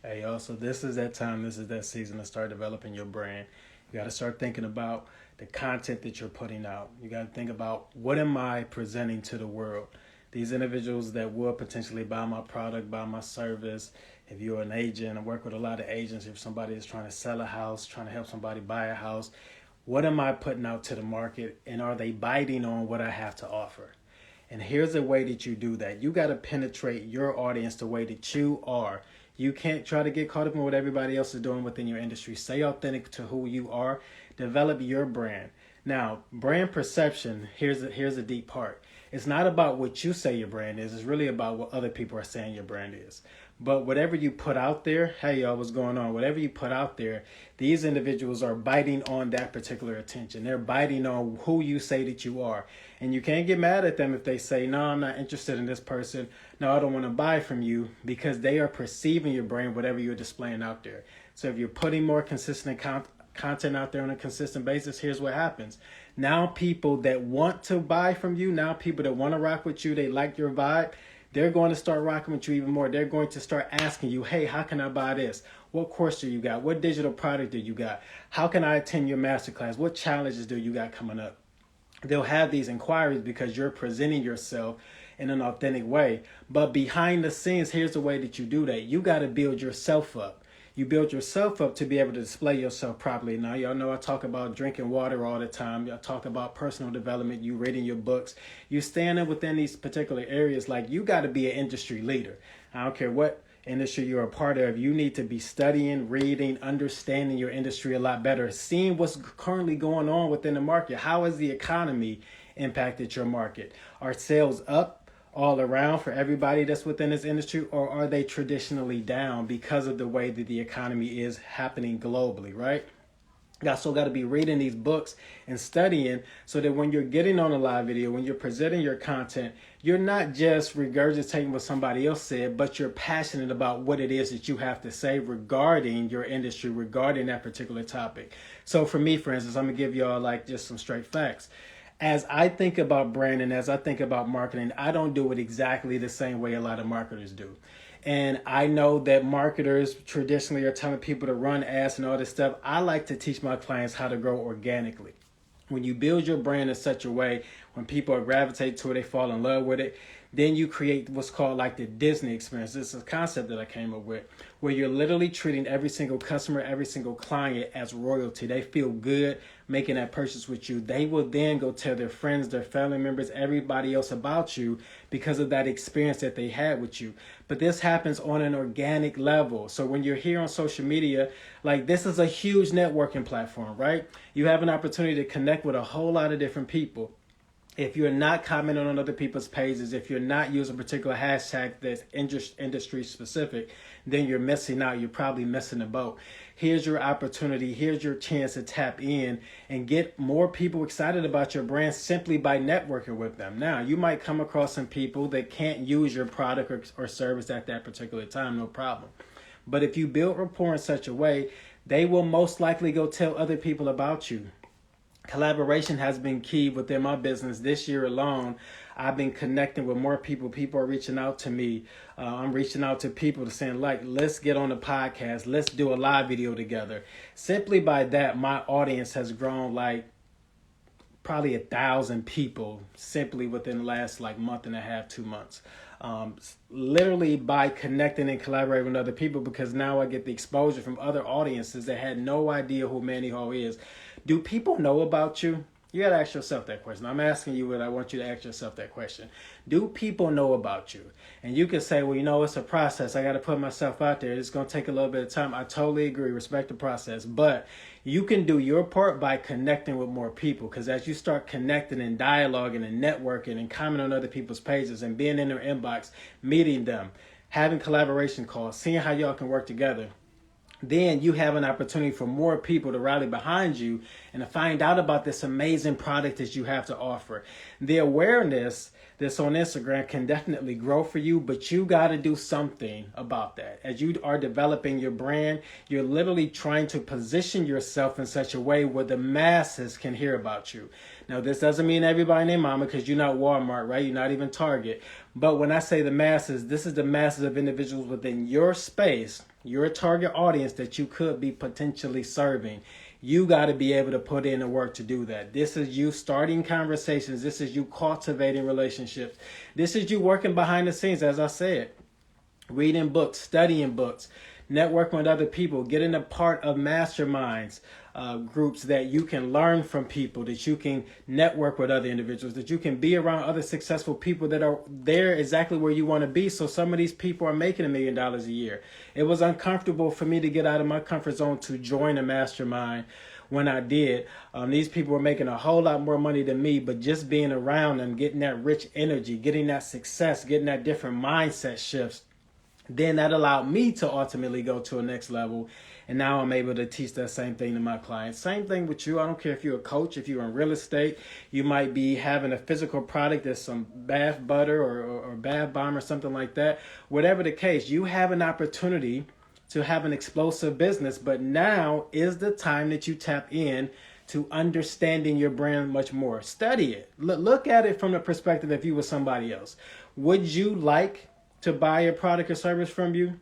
Hey, also, this is that time, this is that season to start developing your brand. You got to start thinking about the content that you're putting out. You got to think about what am I presenting to the world? These individuals that will potentially buy my product, buy my service. If you're an agent, I work with a lot of agents. If somebody is trying to sell a house, trying to help somebody buy a house, what am I putting out to the market? And are they biting on what I have to offer? And here's a way that you do that. You got to penetrate your audience the way that you are. You can't try to get caught up in what everybody else is doing within your industry. Stay authentic to who you are. Develop your brand. Now, brand perception, here's a deep part. It's not about what you say your brand is. It's really about what other people are saying your brand is. But whatever you put out there, hey y'all, what's going on? Whatever you put out there, these individuals are biting on that particular attention. They're biting on who you say that you are. And you can't get mad at them if they say, no, I'm not interested in this person. No, I don't want to buy from you, because they are perceiving your brand, whatever you're displaying out there. So if you're putting more consistent content out there on a consistent basis, here's what happens. Now people that want to buy from you, now people that want to rock with you, they like your vibe, they're going to start rocking with you even more. They're going to start asking you, hey, how can I buy this? What course do you got? What digital product do you got? How can I attend your masterclass? What challenges do you got coming up? They'll have these inquiries because you're presenting yourself in an authentic way. But behind the scenes, here's the way that you do that. You got to build yourself up. You build yourself up to be able to display yourself properly. Now, y'all know I talk about drinking water all the time. Y'all talk about personal development. You reading your books. You standing within these particular areas. Like, you got to be an industry leader. I don't care what industry you're a part of. You need to be studying, reading, understanding your industry a lot better, seeing what's currently going on within the market. How has the economy impacted your market? Are sales up all around for everybody that's within this industry, or are they traditionally down because of the way that the economy is happening globally, right? You also got to be reading these books and studying, so that when you're getting on a live video, when you're presenting your content, you're not just regurgitating what somebody else said, but you're passionate about what it is that you have to say regarding your industry, regarding that particular topic. So for me, for instance, I'm going to give y'all like just some straight facts. As I think about branding, as I think about marketing, I don't do it exactly the same way a lot of marketers do. And I know that marketers traditionally are telling people to run ads and all this stuff. I like to teach my clients how to grow organically. When you build your brand in such a way, when people gravitate to it, they fall in love with it, then you create what's called like the Disney experience. This is a concept that I came up with, where you're literally treating every single customer, every single client as royalty. They feel good making that purchase with you. They will then go tell their friends, their family members, everybody else about you because of that experience that they had with you. But this happens on an organic level. So when you're here on social media, like, this is a huge networking platform, right? You have an opportunity to connect with a whole lot of different people. If you're not commenting on other people's pages, if you're not using a particular hashtag that's industry specific, then you're missing out. You're probably missing the boat. Here's your opportunity. Here's your chance to tap in and get more people excited about your brand simply by networking with them. Now, you might come across some people that can't use your product or service at that particular time, no problem. But if you build rapport in such a way, they will most likely go tell other people about you. Collaboration has been key within my business. This year alone, I've been connecting with more people. People are reaching out to me. I'm reaching out to people to saying, like, let's get on the podcast. Let's do a live video together. Simply by that, my audience has grown like probably 1,000 people simply within the last like month and a half, 2 months. Literally by connecting and collaborating with other people, because now I get the exposure from other audiences that had no idea who Manny Hall is. Do people know about you? You got to ask yourself that question. I'm asking you, and I want you to ask yourself that question. Do people know about you? And you can say, well, you know, it's a process. I got to put myself out there. It's going to take a little bit of time. I totally agree. Respect the process. But you can do your part by connecting with more people, because as you start connecting and dialoguing and networking and commenting on other people's pages and being in their inbox, meeting them, having collaboration calls, seeing how y'all can work together, then you have an opportunity for more people to rally behind you and to find out about this amazing product that you have to offer. The awareness that's on Instagram can definitely grow for you, but you got to do something about that. As you are developing your brand, you're literally trying to position yourself in such a way where the masses can hear about you. Now, this doesn't mean everybody named mama, because you're not Walmart, right? You're not even Target. But when I say the masses, this is the masses of individuals within your space, your target audience that you could be potentially serving. You got to be able to put in the work to do that. This is you starting conversations. This is you cultivating relationships. This is you working behind the scenes, as I said. Reading books, studying books, networking with other people, getting a part of masterminds, groups that you can learn from people, that you can network with other individuals, that you can be around other successful people that are there exactly where you want to be. So some of these people are making $1 million a year. It was uncomfortable for me to get out of my comfort zone to join a mastermind. When I did, these people were making a whole lot more money than me, but just being around them, getting that rich energy, getting that success, getting that different mindset shifts, then that allowed me to ultimately go to a next level. And now I'm able to teach that same thing to my clients. Same thing with you. I don't care if you're a coach, if you're in real estate, you might be having a physical product that's some bath butter or bath bomb or something like that. Whatever the case, you have an opportunity to have an explosive business. But now is the time that you tap in to understanding your brand much more. Study it. Look at it from the perspective if you were somebody else. Would you like to buy a product or service from you?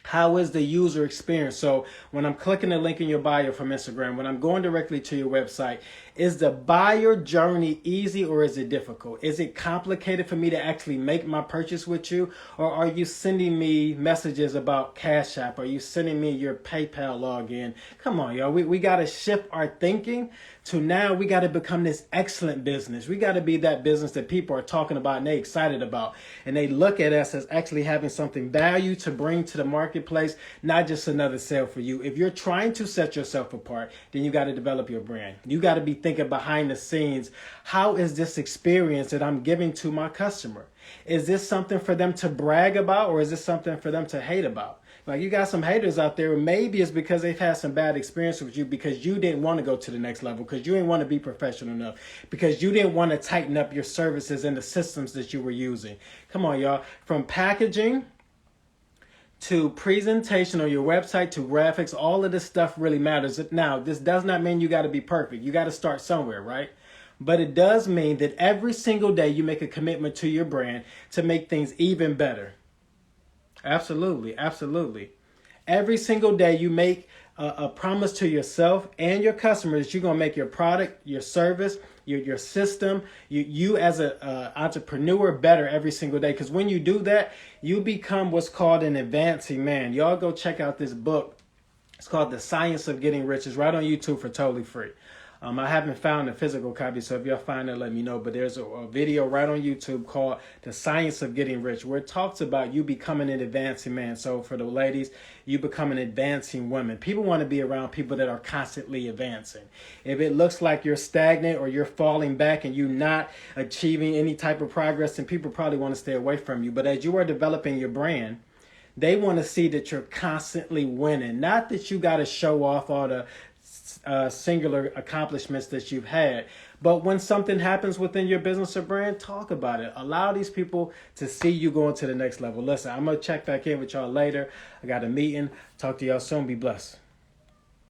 How is the user experience? So when I'm clicking the link in your bio from Instagram, when I'm going directly to your website, is the buyer journey easy or is it difficult? Is it complicated for me to actually make my purchase with you? Or are you sending me messages about Cash App? Are you sending me your PayPal login? Come on, y'all. We got to shift our thinking to now we got to become this excellent business. We got to be that business that people are talking about and they excited about. And they look at us as actually having something value to bring to the marketplace, not just another sale for you. If you're trying to set yourself apart, then you got to develop your brand. You got to be thinking behind the scenes. How is this experience that I'm giving to my customer? Is this something for them to brag about or is this something for them to hate about? Like you got some haters out there, maybe it's because they've had some bad experience with you because you didn't want to go to the next level, because you didn't want to be professional enough, because you didn't want to tighten up your services and the systems that you were using. Come on, y'all. From packaging to presentation on your website to graphics, all of this stuff really matters. Now, this does not mean you got to be perfect. You got to start somewhere, right? But it does mean that every single day you make a commitment to your brand to make things even better. Absolutely, absolutely. Every single day you make a promise to yourself and your customers, you're going to make your product, your service, your system, you as an entrepreneur better every single day. Because when you do that, you become what's called an advancing man. Y'all go check out this book. It's called The Science of Getting Rich. It's right on YouTube for totally free. I haven't found a physical copy, so if y'all find it, let me know. But there's a video right on YouTube called The Science of Getting Rich, where it talks about you becoming an advancing man. So for the ladies, you become an advancing woman. People want to be around people that are constantly advancing. If it looks like you're stagnant or you're falling back and you're not achieving any type of progress, then people probably want to stay away from you. But as you are developing your brand, they want to see that you're constantly winning, not that you got to show off all the singular accomplishments that you've had. But when something happens within your business or brand, talk about it. Allow these people to see you going to the next level. Listen, I'm going to check back in with y'all later. I got a meeting. Talk to y'all soon. Be blessed.